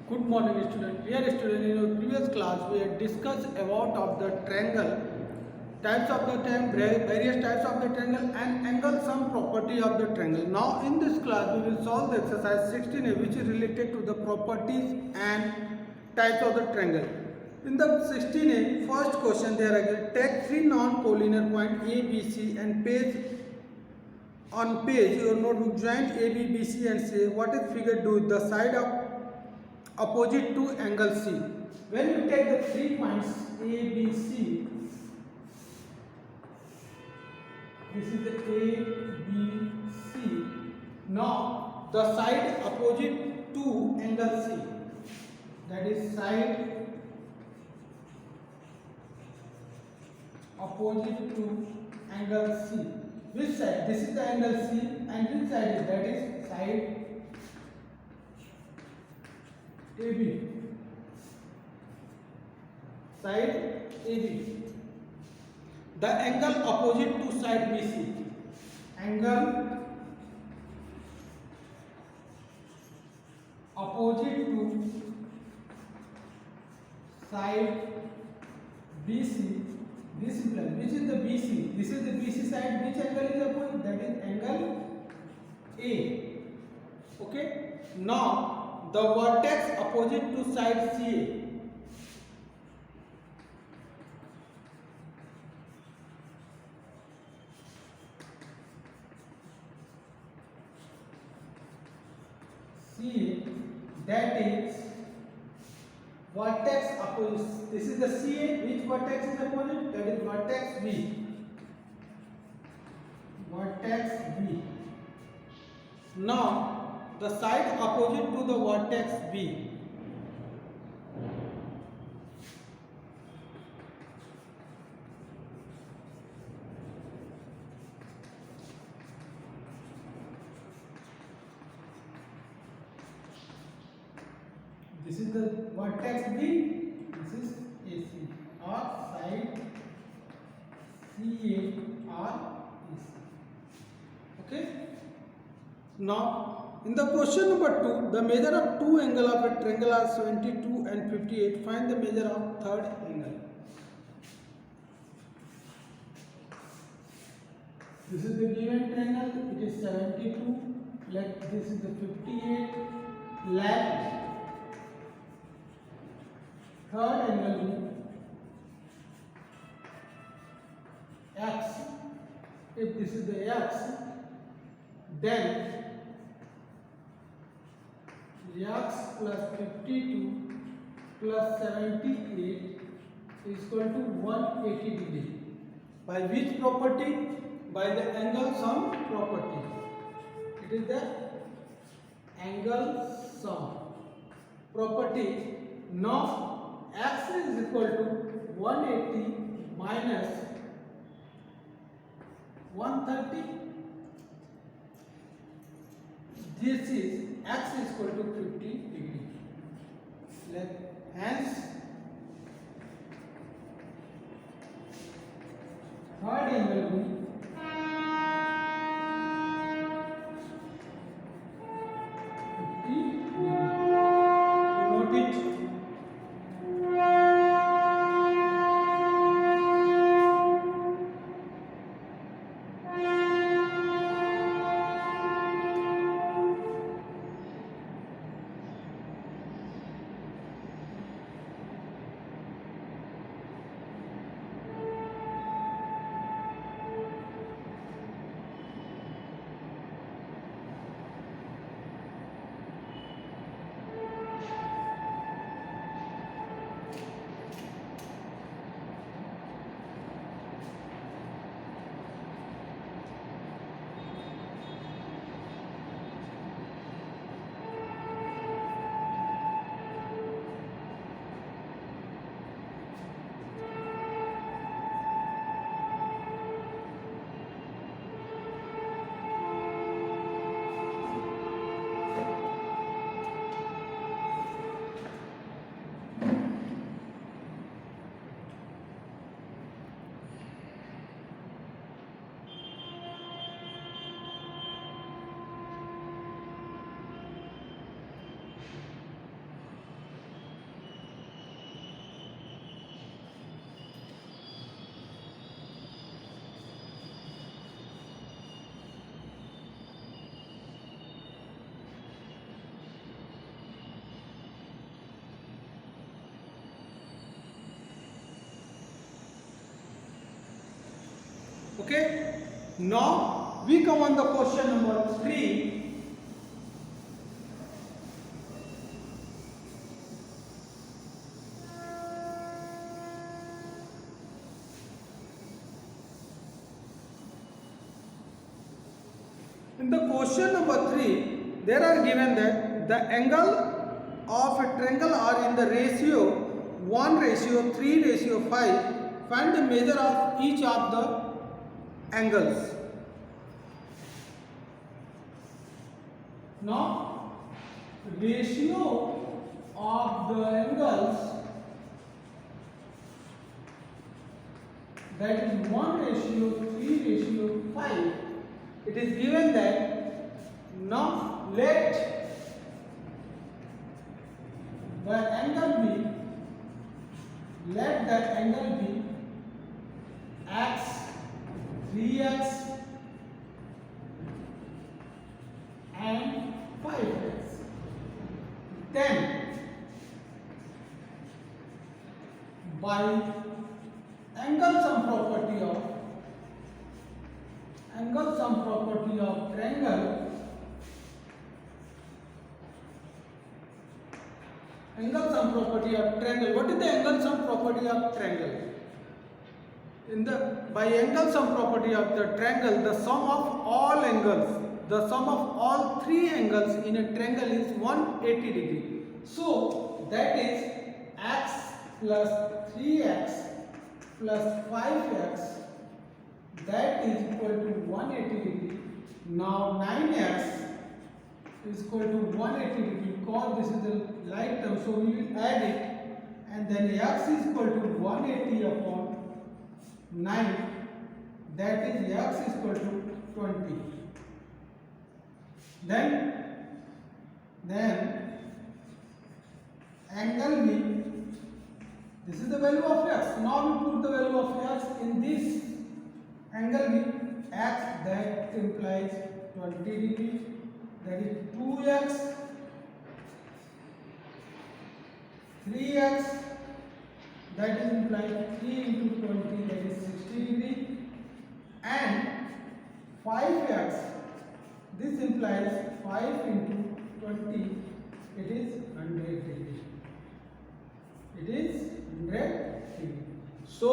Good morning, student. Dear student, in our previous class we had discussed about of the triangle, types of the triangle, various types of the triangle, and angle sum property of the triangle. Now, in this class, we will solve the exercise 16a, which is related to the properties and types of the triangle. In the 16a, first question there again, take three non-collinear points A, B, C, and on page your notebook join A, B, B, C, and say what is figure do with the side of opposite to angle C. When you take the 3 points A, B, C, this is the A, B, C. Now the side opposite to angle C, that is side opposite to angle C. Which side? This is the angle C, and which side is that is side AB. Side AB. The angle opposite to side BC. Angle opposite to side BC. This implies which is the BC. This is the BC side. Which angle is opposite? That is angle A. Okay. Now the vertex opposite to side CA. CA, that is vertex opposite. This is the CA. Which vertex is opposite? That is vertex B. Vertex B. Now the side opposite to the vertex B. This is the vertex B. This is AC or side CA or AC. Okay. Now, in the question number 2, the measure of two angles of a triangle are 72 and 58. Find the measure of third angle. This is the given triangle. It is 72. Like this is the 58. Let third angle be x. If this is the x, then x plus 52 plus 78 is equal to 180 degree. By which property? By the angle sum property. It is the angle sum property. Now x is equal to 180 minus 130. This is x is equal to 50 degree. Hence, third angle will be 50 degree. Note it. Okay. Now we come on the question number 3. In the question number 3, there are given that the angle of a triangle are in the ratio 1:3:5. Find the measure of each of the angles. Now, ratio of the angles, that is 1:3:5. It is given that now let the angle be x, 3x and 5x. Then by angle sum property of triangle, what is the angle sum property of triangle? By angle sum property of the triangle, the sum of all three angles in a triangle is 180 degree. So that is x plus 3x plus 5x, that is equal to 180 degree. Now 9x is equal to 180 degree, because this is a like term, so we will add it, and then x is equal to 180 upon 9, that is x is equal to 20. Then angle B, this is the value of x. Now we put the value of x in this angle B, x, that implies 20 degree, that is 2x, 3x, that is implies 3 into 20, that is 60 degree, and 5x, this implies 5 into 20, it is 100 degree. It is 100 degree. So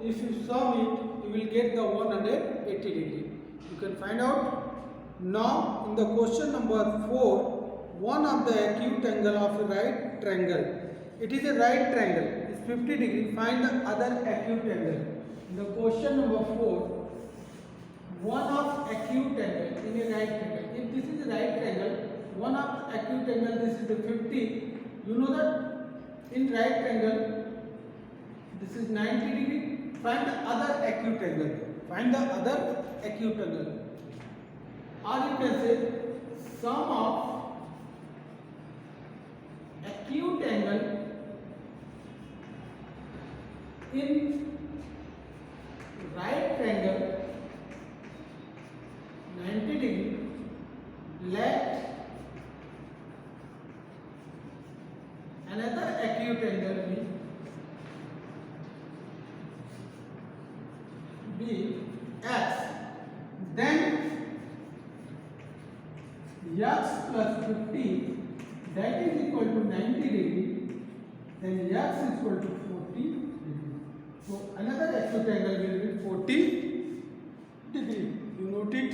if you sum it, you will get the 180 degree. You can find out. Now in the question number 4, one of the acute angle of a right triangle. It is a right triangle. It's 50 degree. Find the other acute angle. In the question number 4, one of acute angle in a right triangle. If this is a right triangle, one of acute angle, this is the 50. You know that in right triangle, this is 90 degree. Find the other acute angle. Or you can say sum of acute angle in right triangle 90 degree. Let another acute angle be x. Then x plus 50, that is equal to 90 degree. Then x is equal to 40 degree. So another acute angle will be 40 degree. You note it.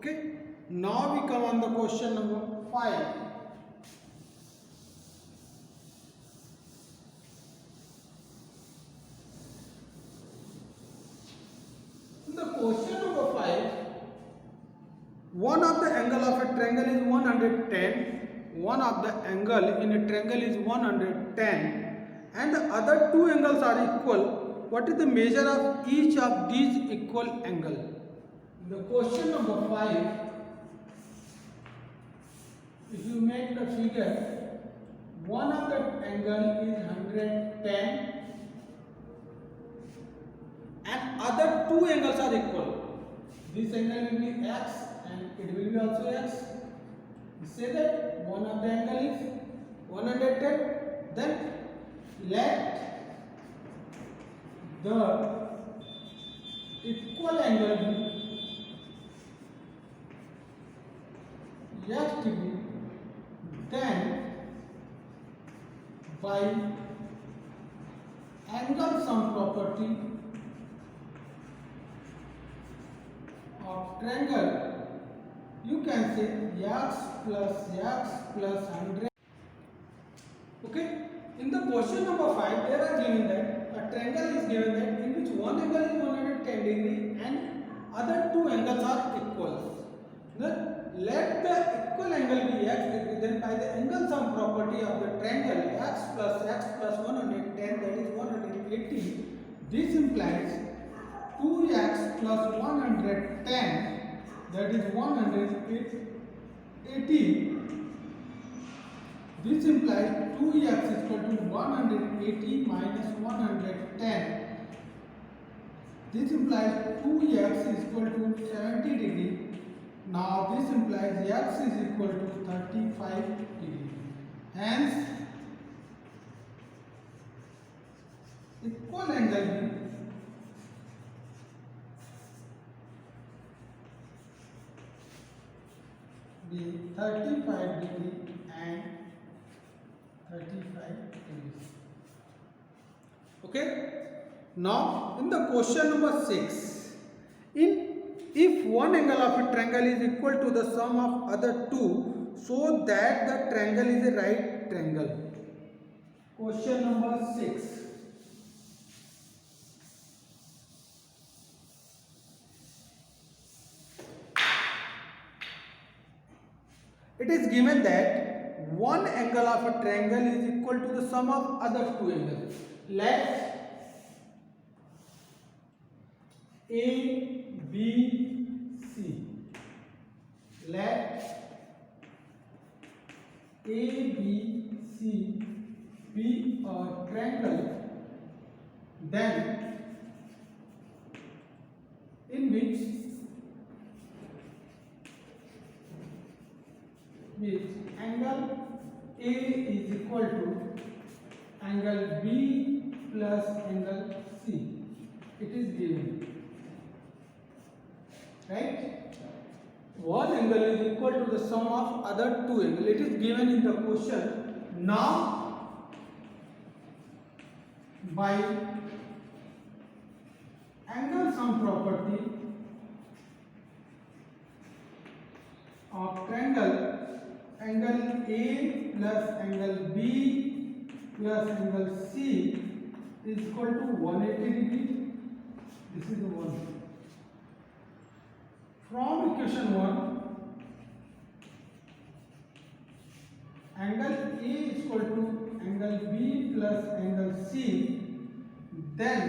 Okay, now we come on the question number 5. In the question number 5, one of the angle of a triangle is 110, one of the angle in a triangle is 110, and the other two angles are equal. What is the measure of each of these equal angle? The question number 5, if you make the figure, one of the angle is 110 and other two angles are equal. This angle will be x and it will be also x. We say that one of the angle is 110, then let the equal angle be x degree, then by angle sum property of triangle, you can say x plus 100. Okay, in the question number 5, there are given that a triangle is given that in which one angle is 110 degree and other two angles are equal. Then let the equal angle be x degree, then by the angle sum property of the triangle x plus 110, that is 180, this implies 2x plus 110, that is 180. This implies 2x is equal to 180 minus 110. This implies 2x is equal to 70 degree. Now this implies x is equal to 35 degree. Hence, equal angle be 35 degree and 35 degrees. Okay. Now in the question number 6, if one angle of a triangle is equal to the sum of other two, so that the triangle is a right triangle. Question number 6. It is given that one angle of a triangle is equal to the sum of other two angles. Let A, B, C. Let A, B, C be a triangle, then in which angle A is equal to angle B plus angle C. It is given. Right? One angle is equal to the sum of other two angles. It is given in the question. Now, by angle sum property of triangle, angle A plus angle B plus angle C is equal to 180 degree. This is the one. From equation 1, angle A is equal to angle B plus angle C, then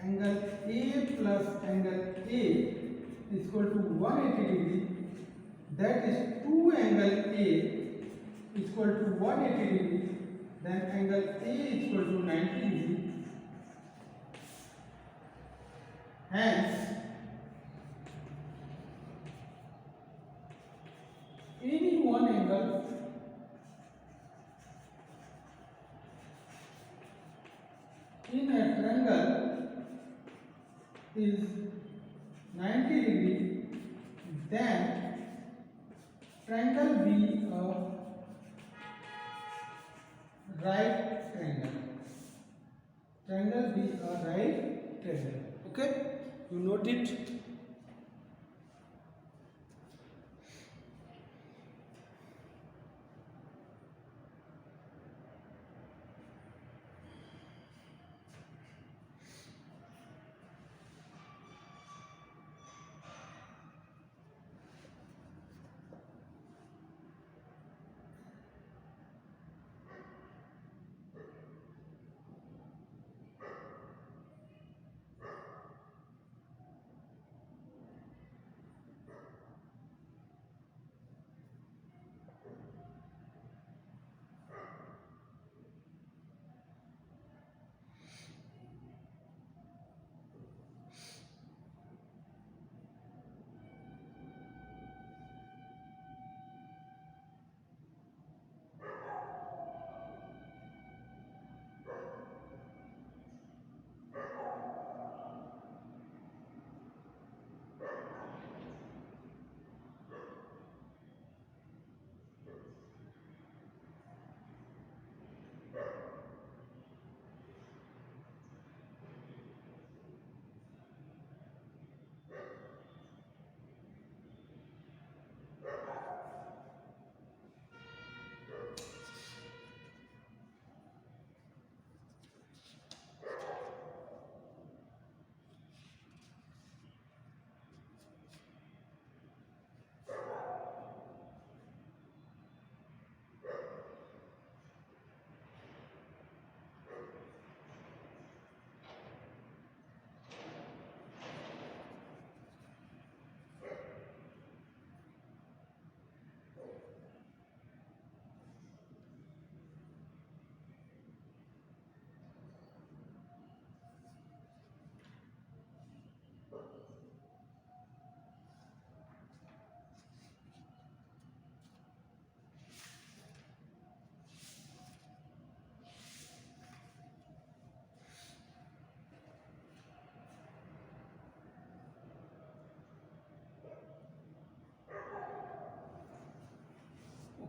angle A plus angle A is equal to 180 degree. That is 2 angle A is equal to 180 degree. Then angle A is equal to 90 degree. Hence, any one angle in a triangle is 90 degree, then triangle be a right triangle. Triangle be a right triangle. Okay, you note it.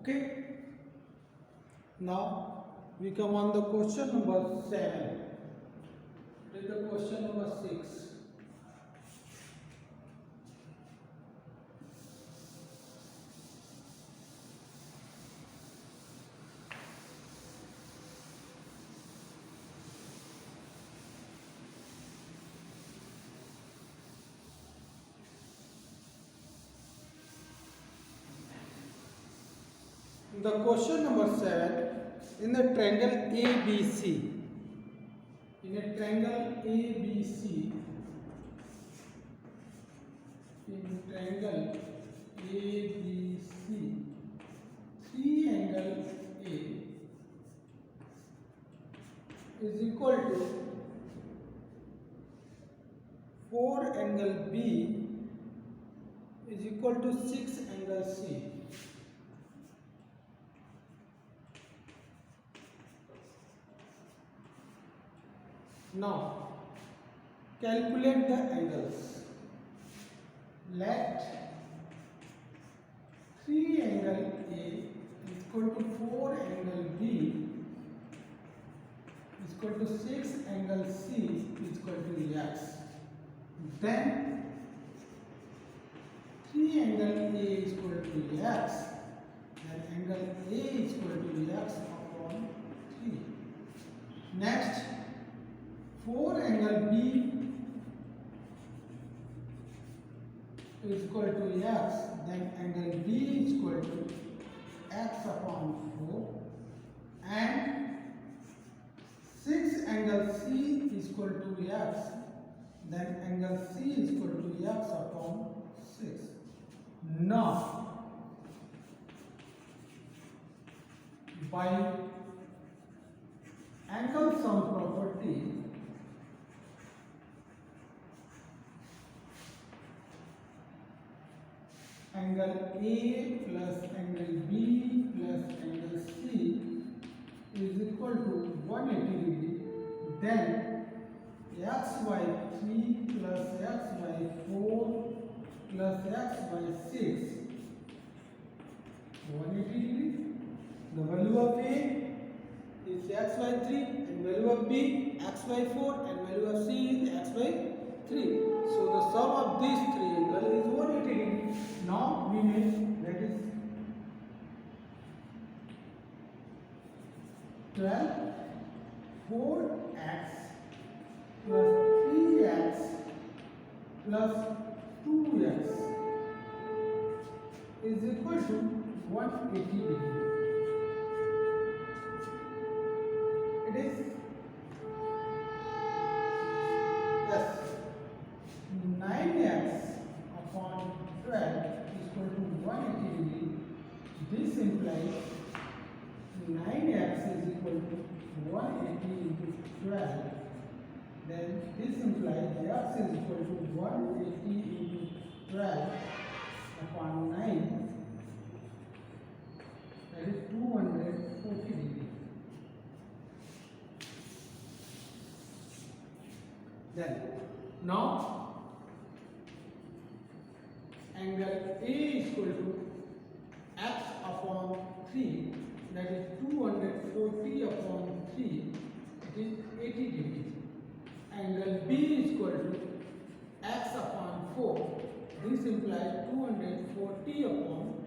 Okay. Now we come on the question number 7. This is the question number 6. The question number 7, in the triangle ABC, in a triangle ABC, in triangle ABC, triangle A is equal to 4 angle B is equal to 6 angle C. Now, calculate the angles. Let 3 angle A is equal to 4 angle B is equal to 6 angle C is equal to X. Then 3 angle A is equal to X, then angle A is equal to X upon 3. Next, 4 angle B is equal to X, then angle B is equal to X upon 4, and 6 angle C is equal to X, then angle C is equal to X upon 6. Now, by angle sum property, angle A plus angle B plus angle C is equal to 180 degree, then x by 3 plus x by 4 plus x by 6, 180 degree. The value of A is x by 3 and value of B x by 4 and value of C is x by 3. So the sum of these three angles is 180 degree. Now we make, that is 12 4x plus 3x plus 2x is equal to 180 degree. It is yes, 9x upon 12 is equal to 180 degree. This implies 9x is equal to 180 into 12. Then this implies x is equal to 180 into 12 upon 9. That is 240 degree. Then now angle A is equal to x upon 3, that is 240 upon 3, it is 80 degree. Angle B is equal to x upon 4, this implies 240 upon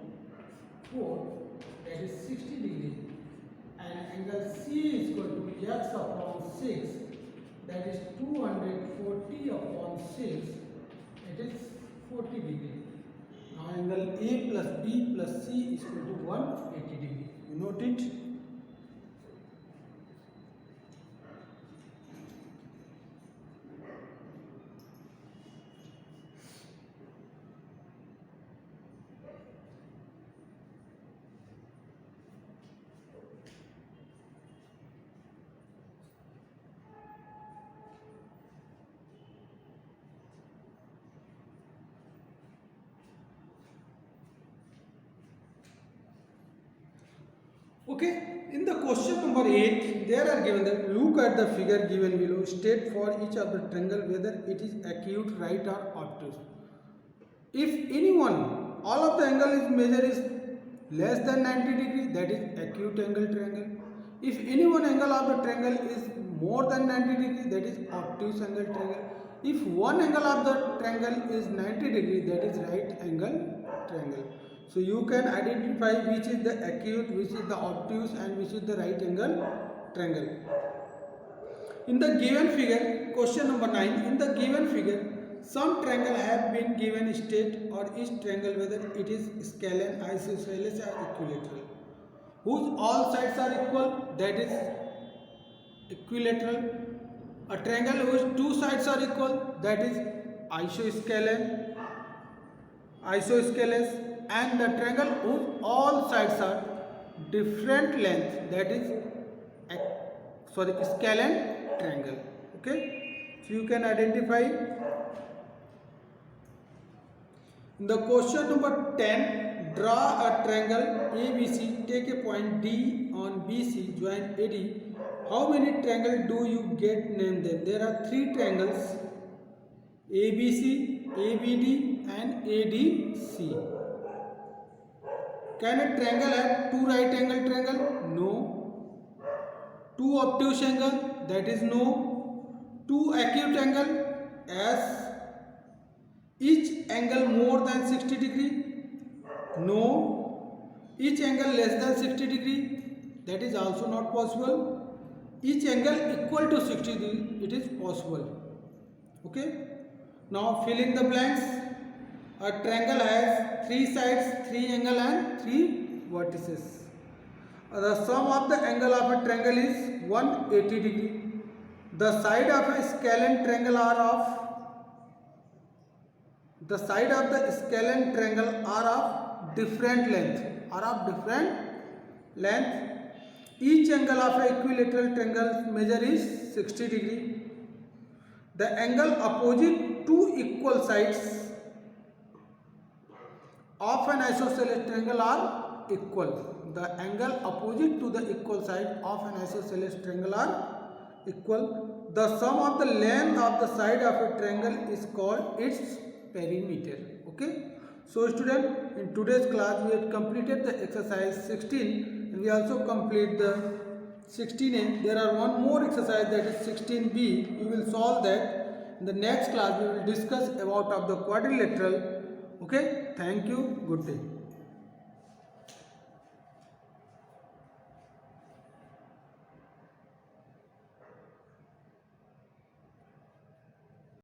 4, that is 60 degree. And angle C is equal to x upon 6, that is 240 upon 6, it is 40 degree. Now angle A plus B plus C is equal to 180 degree. You note it? Okay, in the question number 8, there are given that look at the figure given below, state for each of the triangle whether it is acute, right or obtuse. If any one, all of the angle is measure is less than 90 degree, that is acute angle triangle. If any one angle of the triangle is more than 90 degree, that is obtuse angle triangle. If one angle of the triangle is 90 degree, that is right angle triangle. So you can identify which is the acute, which is the obtuse, and which is the right angle triangle. In the given figure, question number 9, in the given figure, some triangle have been given state or each triangle whether it is scalene, isosceles or equilateral, whose all sides are equal, that is equilateral. A triangle whose two sides are equal, that is isosceles, and the triangle whose all sides are different length, that is scalene triangle. Okay, so you can identify. In the question number 10, draw a triangle ABC, take a point D on BC, join AD. How many triangles do you get? Name them. There are three triangles, ABC, ABD and ADC. Can a triangle have two right angle triangle? No. Two obtuse angle? That is no. Two acute angle? Yes. Each angle more than 60 degree? No. Each angle less than 60 degree? That is also not possible. Each angle equal to 60 degree? It is possible. Okay. Now fill in the blanks. A triangle has three sides, three angle and three vertices. The sum of the angle of a triangle is 180 degree. The side of a scalene triangle are of different length. Each angle of a equilateral triangle measure is 60 degree. The angle opposite two equal sides of an isosceles triangle are equal. The angle opposite to the equal side of an isosceles triangle are equal. The sum of the length of the side of a triangle is called its perimeter. Okay. So student, in today's class we have completed the exercise 16 and we also complete the 16a. There are one more exercise, that is 16b. We will solve that. In the next class we will discuss about of the quadrilateral. Okay. Thank you. Good day.